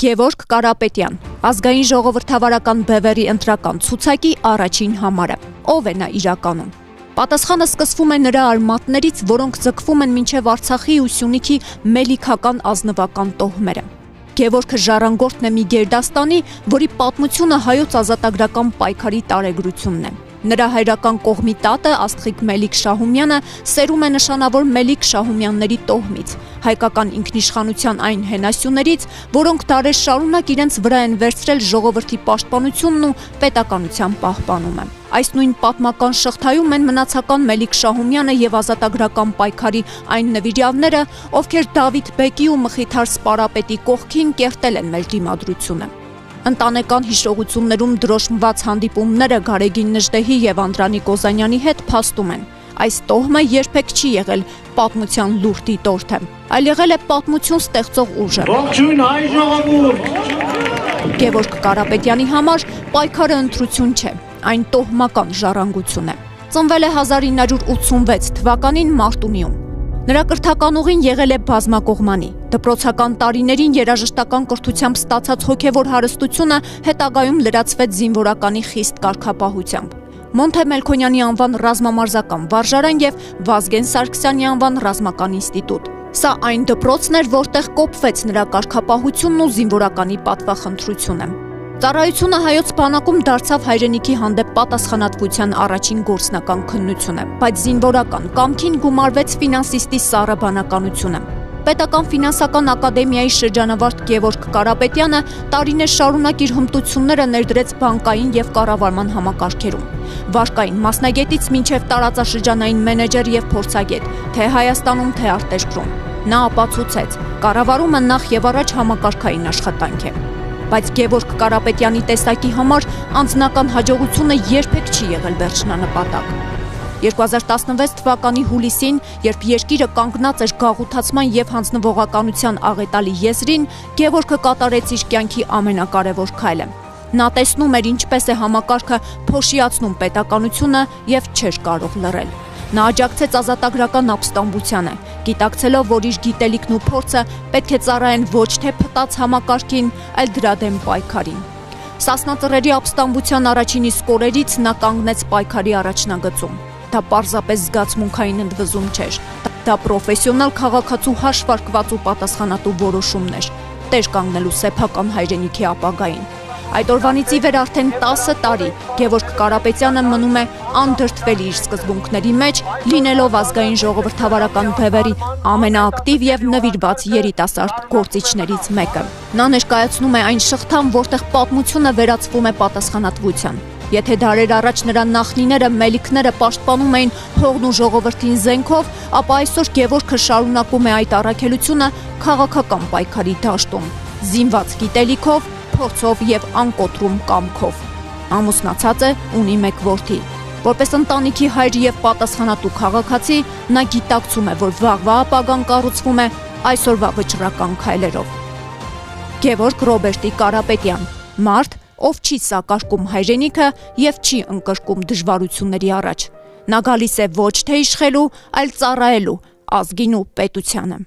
Գևորգ Կարապետյան, ազգային ժողովրդավարական բևեռի ընտրական ցուցակի առաջին համարը։ Ով է նա իրականում։ Պատասխանը սկսվում է նրա արմատներից, որոնք ձգվում են մինչև Արցախի ու Սյունիքի մելիքական ազնվական տոհմերը։ Գևորգը ժառանգորդն է մի գերդաստանի, որի պատմությունը հայոց ազատագրական պայքարի տարեգրությունն է։ Նրա հայրական կողմի տատը Աստղիկ Մելիք Շահումյանը սերում է նշանավոր Մելիք Շահումյանների տոհմից, հայկական ինքնիշխանության այն հենասյուներից, որոնք դարեր շարունակ իրենց վրա են վերցրել ժողովրդի պաշտպանությունն ու պետականության պահպանումը։ Այս նույն պատմական շղթայում են մնացական Մելիք Շահումյանը եւ ազատագրական պայքարի այն նվիրյալները, ովքեր Դավիթ բեկի ու Մխիթար Սպարապետի կողքին կերտել են մեր դիմադրությունը։ Ընտանեկան հիշողություններում դրոշմված հանդիպումները Գարեգին Նժդեհի եւ Անդրանիկ Օզանյանի հետ փաստում են։ Այս տոհմը երբեք չի եղել պատմության լուրջ դիտորդը, այլ եղել է պատմություն ստեղծող ուժը։ Ողջույն հայ ժողովուրդ։ Գևորգ Կարապետյանի համար պայքարը ընտրություն չէ, այն տոհմական ժառանգություն է։ Ծնվել է 1986 թվականին Մարտունիում։ Նրա կրթական ուղին եղել է բազմակողմանի։ Դպրոցական տարիներին երաժշտական կրթությամբ ստացած հոգևոր հարստությունը հետագայում լրացվեց զինվորականի խիստ կարգապահությամբ։ Մոնթե Մելքոնյանի անվան ռազմամարզական վարժարան եւ Վազգեն Սարգսյանի անվան ռազմական ինստիտուտ։ Սա այն դպրոցն էր, որտեղ կոփվեց նրա կարգապահությունն ու զինվորականի պատվախնդրությունը։ Ծառայությունը հայոց բանակում դարձավ հայրենիքի հանդեպ պատասխանատվության առաջին գործնական քննությունը, բայց զինվորական կամքին գումարվեց ֆինանսիստի սառը բանականությունը։ Պետական ֆինանսական ակադեմիայի շրջանավարտ Գևորգ Կարապետյանը տարիներ շարունակ իր հմտությունները ներդրեց բանկային եւ կառավարման համակարգերում։ Վարկային մասնագետից մինչև տարածաշրջանային մենեջեր եւ փորձագետ, թե Հայաստանում, թե արտերկրում։ Նա ապացուցեց, կառավարումը նախ եւ առաջ համակարգային աշխատանք է։ Բայց Գևորգ Կարապետյանի տեսակի համար անձնական հաջողությունը երբեք չի եղել վերջնանպատակ։ 2016 թվականի հուլիսին, երբ երկիրը կանգնած էր գաղութացման եւ հանձնվողականության աղետալի եզրին, Գևորգը կատարեց իր կյանքի ամենակարևոր քայլը։ Նա տեսնում էր ինչպես է համակարգը փոշիացնում պետականությունը եւ չէր կարող լռել։ Նա աջակցեց ազատագրական ապստամբությանը, գիտակցելով, որ իր գիտելիքն ու փորձը պետք է ծառայեն ոչ թե փտած համակարգին, այլ դրա դեմ պայքարին։ Սասնա Ծռերի ապստամբության առաջին իսկ օրերից նա կանգնեց պայքարի առաջնագծում։ Դա պարզապես զգացմունքային ընդվզում չէր։ Դա պրոֆեսիոնալ քաղաքացու հաշվարկված ու պատասխանատու որոշումն էր՝ տեր կանգնելու սեփական հայրենիքի ապագային։ Այդ օրվանից ի վեր արդեն 10 տարի Գևորգ Կարապետյանը մնում է անդրդվել իր սկզբունքների մեջ, լինելով ազգային ժողովրդավարական բևեռի ամենաակտիվ եւ նվիրված երիտասարդ գործիչներից մեկը։ Նա ներկայացնում է այն շղթան, որտեղ պատմությունը վերածվում է պատասխանատվության։ Եթե դարեր առաջ նրա նախնիները, մելիքները պաշտպանում էին հողն ու ժողովրդին զենքով, ապա այսօր Գևորգը շարունակում է այդ առաքելությունը քաղաքական պայքարի դաշտում, զինված գիտելիքով, փորձով եւ անկոտրում կամքով։ Ամուսնացած է, ունի 1 որդի։ Որպես ընտանիքի հայր եւ պատասխանատու քաղաքացի, նա գիտակցում է, որ վաղվա ապագան կառուցվում է այսօրվա վճռական քայլերով։ Գևորգ Ռոբերտի Կարապետյան, մարդ, ով չի սակարկում հայրենիքը եւ չի ընկրկում դժվարությունների առաջ։ Նա գալիս է ոչ թե իշխելու, այլ ծառայելու ազգին ու պետությանը։